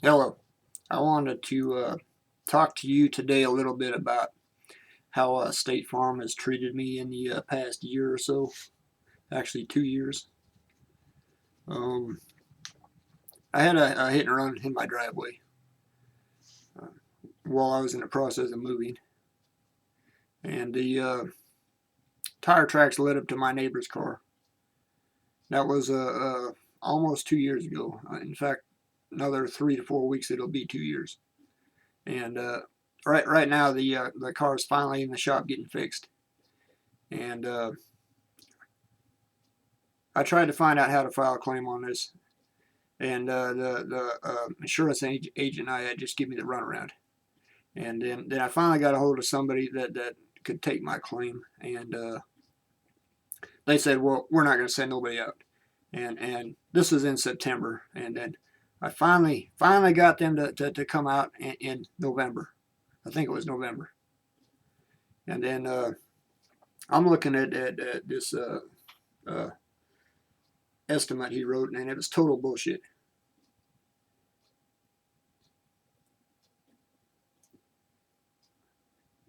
Hello. I wanted to talk to you today a little bit about how State Farm has treated me in the past year or so. Actually, 2 years. Um, I had a hit and run in my driveway uh, while I was in the process of moving, and the tire tracks led up to my neighbor's car. That was almost 2 years ago. In fact, another 3 to 4 weeks it'll be 2 years. And right now the car is finally in the shop getting fixed. And I tried to find out how to file a claim on this, and the insurance agent I had just give me the runaround. And then I finally got a hold of somebody that could take my claim, and they said, well, we're not going to send nobody out. And this was in September, and then I finally got them to come out in November. I think it was November. And then I'm looking at this estimate he wrote, and it was total bullshit.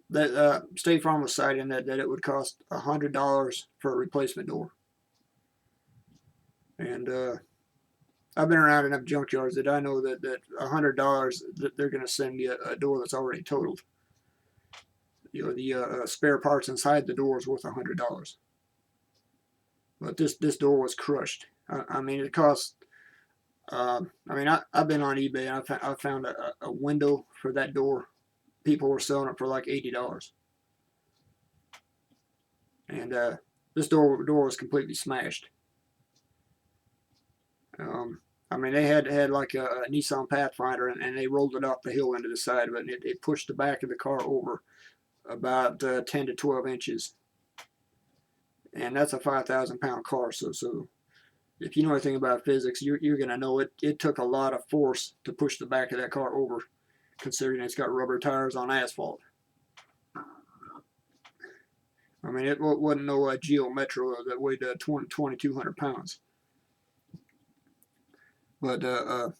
That State Farm was citing that it would cost $100 for a replacement door. And I've been around enough junkyards that I know that $100 that they're going to send me a door that's already totaled. You know, the spare parts inside the door is worth $100. But this door was crushed. I mean, it cost. I mean, I've been on eBay and I found a window for that door. People were selling it for like $80, and this door was completely smashed. I mean, they had like a Nissan Pathfinder, and they rolled it off the hill into the side of it, and it pushed the back of the car over about 10 to 12 inches, and that's a 5,000-pound car. So if you know anything about physics, you're gonna know it took a lot of force to push the back of that car over, considering it's got rubber tires on asphalt. I mean, it wasn't no Geo Metro that weighed 2,200 pounds. But the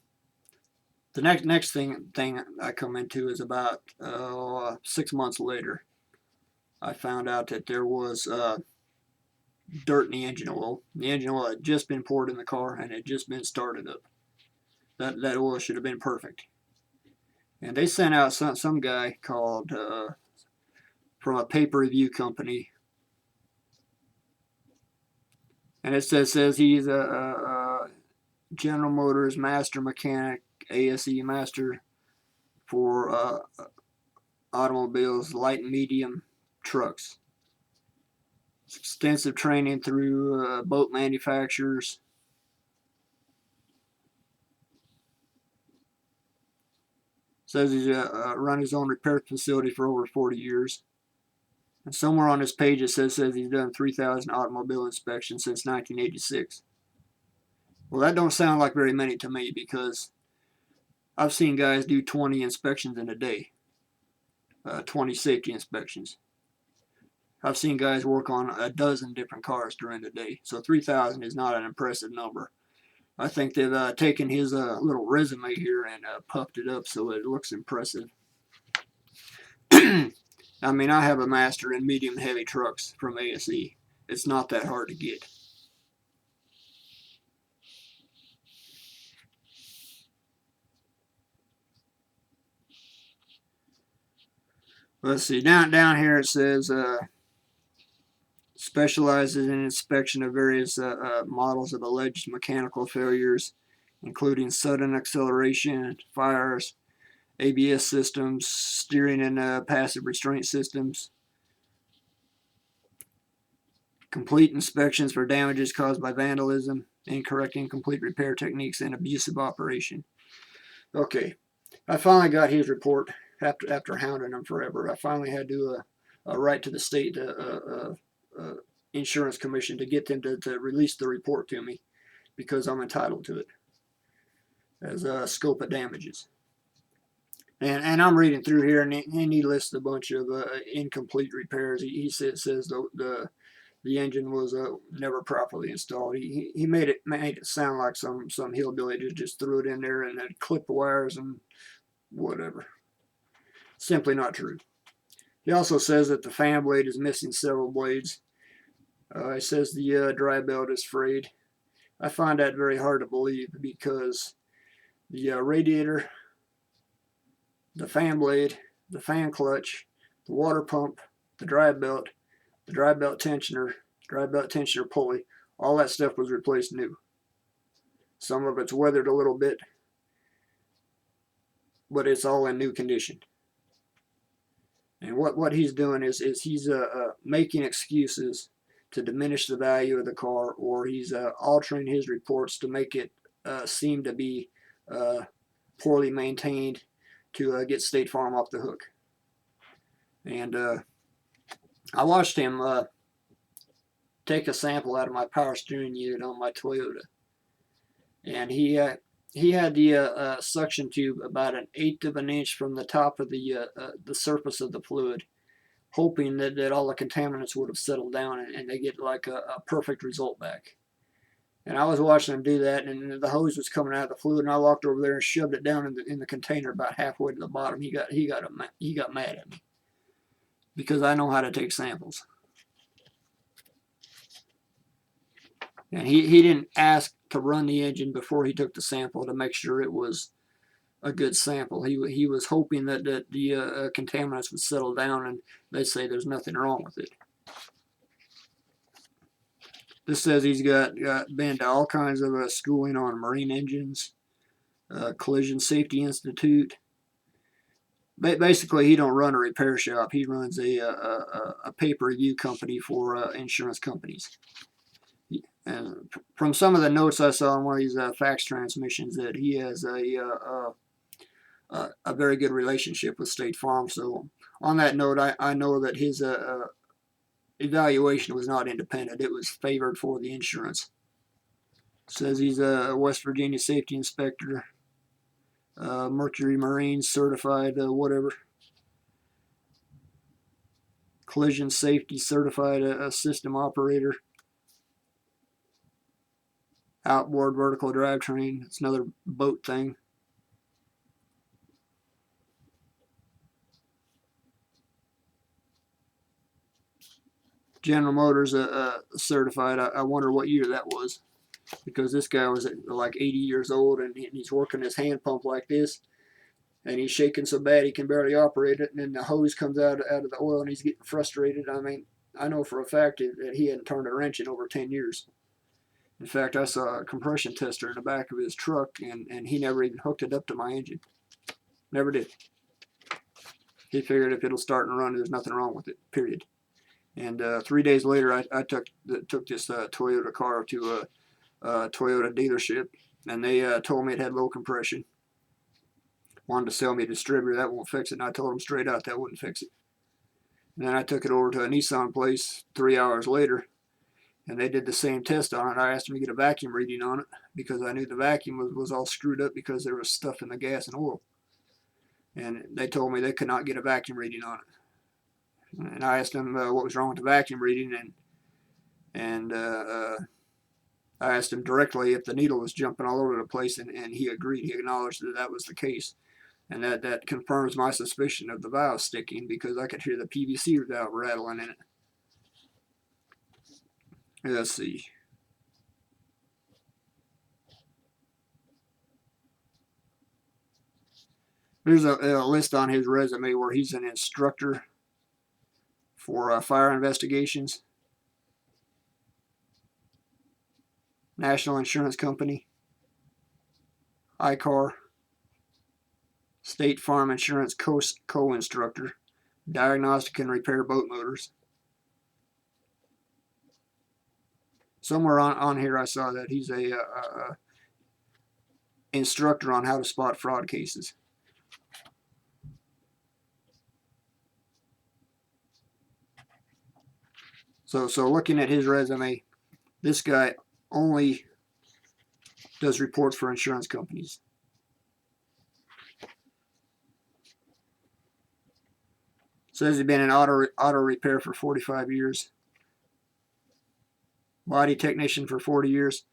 next thing I come into is about 6 months later. I found out that there was dirt in the engine oil. The engine oil had just been poured in the car and had just been started up. That oil should have been perfect. And they sent out some guy called from a paper review company, and it says he's a General Motors master mechanic, ASE master for automobiles, light and medium trucks. Extensive training through boat manufacturers. Says he's run his own repair facility for over 40 years. And somewhere on this page it says he's done 3,000 automobile inspections since 1986. Well, that don't sound like very many to me, because I've seen guys do 20 inspections in a day, 20 safety inspections. I've seen guys work on a dozen different cars during the day, so 3,000 is not an impressive number. I think they've taken his little resume here and puffed it up so it looks impressive. I mean, I have a master in medium heavy trucks from ASE. It's not that hard to get. Let's see, down here it says specializes in inspection of various models of alleged mechanical failures, including sudden acceleration, fires, ABS systems, steering and passive restraint systems. Complete inspections for damages caused by vandalism, incorrect, incomplete repair techniques, and abusive operation. Okay, I finally got his report after hounding him forever. I finally had to write to the state insurance commission to get them to release the report to me, because I'm entitled to it as a scope of damages. And I'm reading through here, and he lists a bunch of incomplete repairs. He says the the engine was never properly installed. He made it sound like some hillbilly just threw it in there and then clipped the wires and whatever. Simply not true. He also says that the fan blade is missing several blades. He says the dry belt is frayed. I find that very hard to believe because the radiator, the fan blade, the fan clutch, the water pump, the dry belt tensioner, pulley, all that stuff was replaced new. Some of it's weathered a little bit, but it's all in new condition. And what he's doing is he's making excuses to diminish the value of the car, or he's altering his reports to make it seem to be poorly maintained to get State Farm off the hook. And I watched him take a sample out of my power steering unit on my Toyota, and he had the suction tube about 1/8 of an inch from the top of the surface of the fluid, hoping that all the contaminants would have settled down and they get like a perfect result back. And I was watching him do that, and the hose was coming out of the fluid, and I walked over there and shoved it down in the container about halfway to the bottom. He got mad at me because I know how to take samples. And he didn't ask to run the engine before he took the sample to make sure it was a good sample. He was hoping that the contaminants would settle down and they say there's nothing wrong with it. This says he's got been to all kinds of schooling on marine engines, Collision Safety Institute. Basically, he don't run a repair shop. He runs a pay-per-view company for insurance companies. And from some of the notes I saw on one of these fax transmissions, that he has a very good relationship with State Farm. So on that note, I know that his evaluation was not independent. It was favored for the insurance. Says he's a West Virginia safety inspector, Mercury Marine certified, whatever. Collision safety certified system operator. Outboard vertical drivetrain. It's another boat thing. General Motors certified. I wonder what year that was, because this guy was like 80 years old and he's working his hand pump like this, and he's shaking so bad he can barely operate it, and then the hose comes out of the oil and he's getting frustrated. I mean, I know for a fact that he hadn't turned a wrench in over 10 years. In fact, I saw a compression tester in the back of his truck, and he never even hooked it up to my engine. Never did. He figured if it'll start and run, there's nothing wrong with it, period. And 3 days later, I took this Toyota car to a Toyota dealership, and they told me it had low compression. Wanted to sell me a distributor. That won't fix it. And I told them straight out that wouldn't fix it. And then I took it over to a Nissan place 3 hours later, and they did the same test on it. I asked them to get a vacuum reading on it because I knew the vacuum was all screwed up because there was stuff in the gas and oil. And they told me they could not get a vacuum reading on it. And I asked them what was wrong with the vacuum reading, and I asked him directly if the needle was jumping all over the place, and he agreed. He acknowledged that that was the case. And that confirms my suspicion of the valve sticking, because I could hear the PVC valve rattling in it. Let's see. There's a list on his resume where he's an instructor for fire investigations, National Insurance Company, ICAR, State Farm Insurance co-instructor, diagnostic and repair boat motors. Somewhere on here I saw that he's a instructor on how to spot fraud cases. So looking at his resume, this guy only does reports for insurance companies. Says he's been in auto repair for 45 years. body technician for 40 years.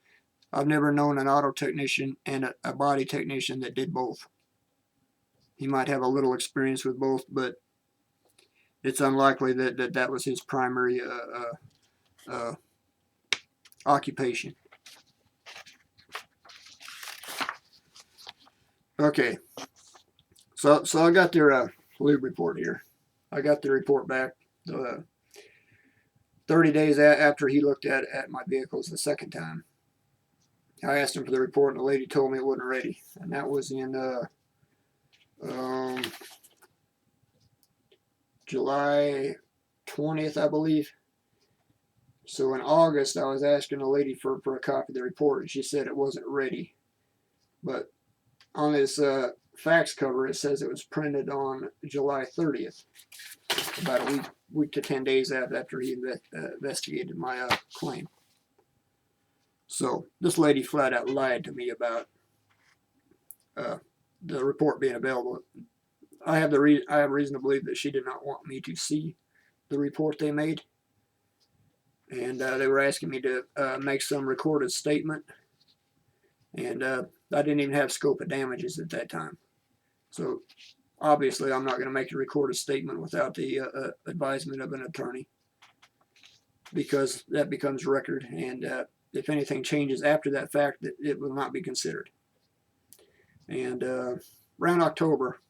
I've never known an auto technician and a body technician that did both. He might have a little experience with both, but it's unlikely that was his primary occupation. Okay, so I got their lube report here. I got the report back 30 days after he looked at my vehicles the second time. I asked him for the report, and the lady told me it wasn't ready, and that was in July 20th, I believe. So in August, I was asking the lady for a copy of the report, and she said it wasn't ready. But on this fax cover, it says it was printed on July 30th, about a week to 10 days after he investigated my claim. So this lady flat out lied to me about the report being available. I have reason to believe that she did not want me to see the report they made, and they were asking me to make some recorded statement, and I didn't even have scope of damages at that time. So obviously I'm not going to make a recorded statement without the advisement of an attorney, because that becomes record, and if anything changes after that fact, it will not be considered. And around October,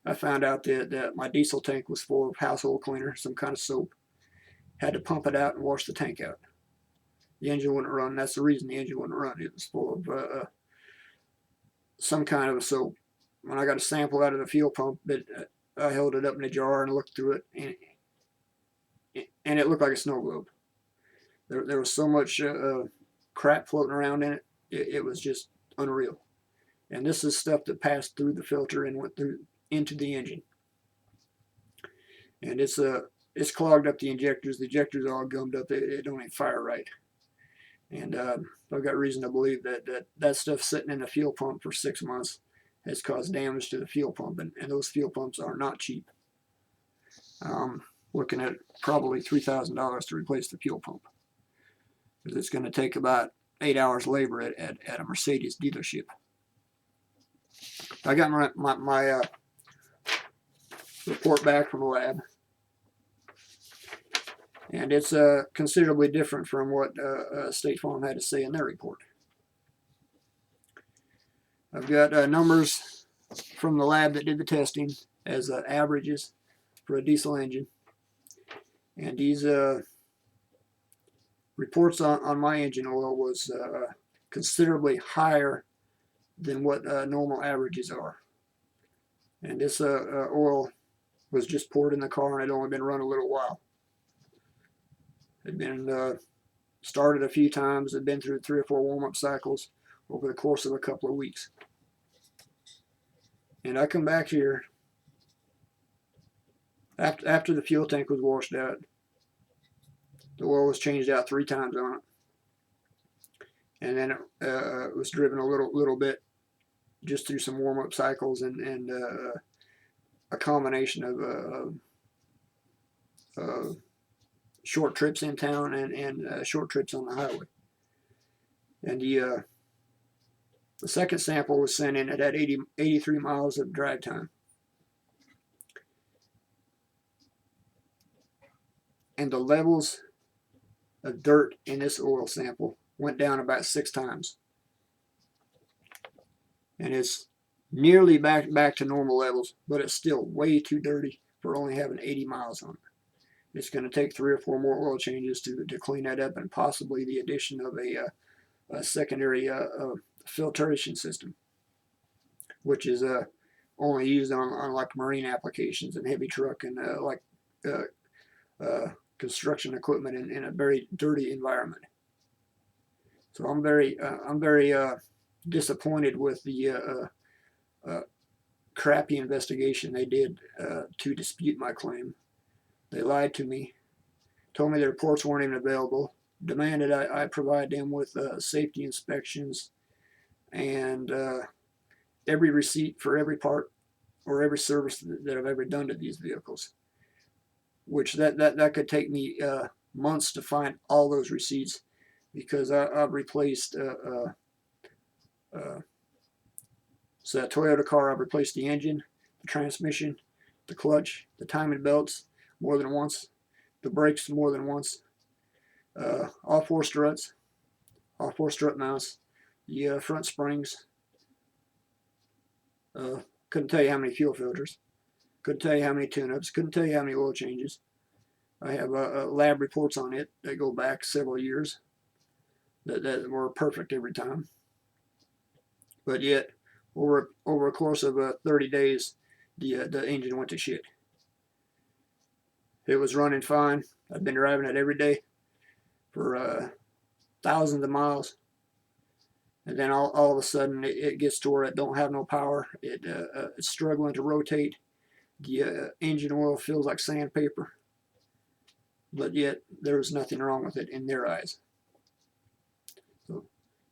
I found out that my diesel tank was full of household cleaner, some kind of soap. Had to pump it out and wash the tank out. The engine wouldn't run. That's the reason the engine wouldn't run. It was full of some kind of a soap. When I got a sample out of the fuel pump, I held it up in a jar and looked through it, and it looked like a snow globe. There was so much crap floating around in it. It was just unreal. And this is stuff that passed through the filter and went through into the engine. And it's clogged up the injectors. The injectors are all gummed up. They don't even fire right. And I've got reason to believe that stuff sitting in the fuel pump for 6 months has caused damage to the fuel pump, and those fuel pumps are not cheap. Looking at probably $3,000 to replace the fuel pump, because it's going to take about 8 hours labor at a Mercedes dealership. I got my report back from the lab, and it's considerably different from what State Farm had to say in their report. I've got numbers from the lab that did the testing as averages for a diesel engine, and these reports on my engine oil was considerably higher than what normal averages are. And this oil was just poured in the car, and it had only been run a little while. It had been started a few times. It had been through 3 or 4 warm-up cycles over the course of a couple of weeks. And I come back here after the fuel tank was washed out. The oil was changed out 3 times on it, and then it was driven a little bit just through some warm-up cycles and a combination of short trips in town and short trips on the highway. And the second sample was sent in at 83 miles of drive time. And the levels of dirt in this oil sample went down about 6 times. And it's nearly back to normal levels, but it's still way too dirty for only having 80 miles on it. It's going to take 3 or 4 more oil changes to clean that up, and possibly the addition of a secondary filtration system, which is only used on like marine applications and heavy truck and construction equipment in a very dirty environment. So I'm very disappointed with the crappy investigation they did to dispute my claim. They lied to me, told me the reports weren't even available, demanded I provide them with safety inspections and every receipt for every part or every service that I've ever done to these vehicles, which that could take me months to find all those receipts, because I've replaced so that Toyota car, I've replaced the engine, the transmission, the clutch, the timing belts more than once, the brakes more than once, all four struts, all four strut mounts, the front springs. Couldn't tell you how many fuel filters. Couldn't tell you how many tune-ups. Couldn't tell you how many oil changes. I have lab reports on it that go back several years that were perfect every time. But yet, over a course of 30 days, the engine went to shit. It was running fine. I've been driving it every day for thousands of miles, and then all of a sudden it gets to where it don't have no power. It's struggling to rotate. The engine oil feels like sandpaper, but yet there was nothing wrong with it in their eyes.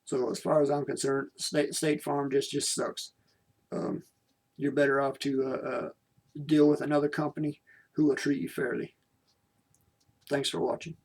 So as far as I'm concerned, State Farm just sucks. You're better off to deal with another company who will treat you fairly. Thanks for watching.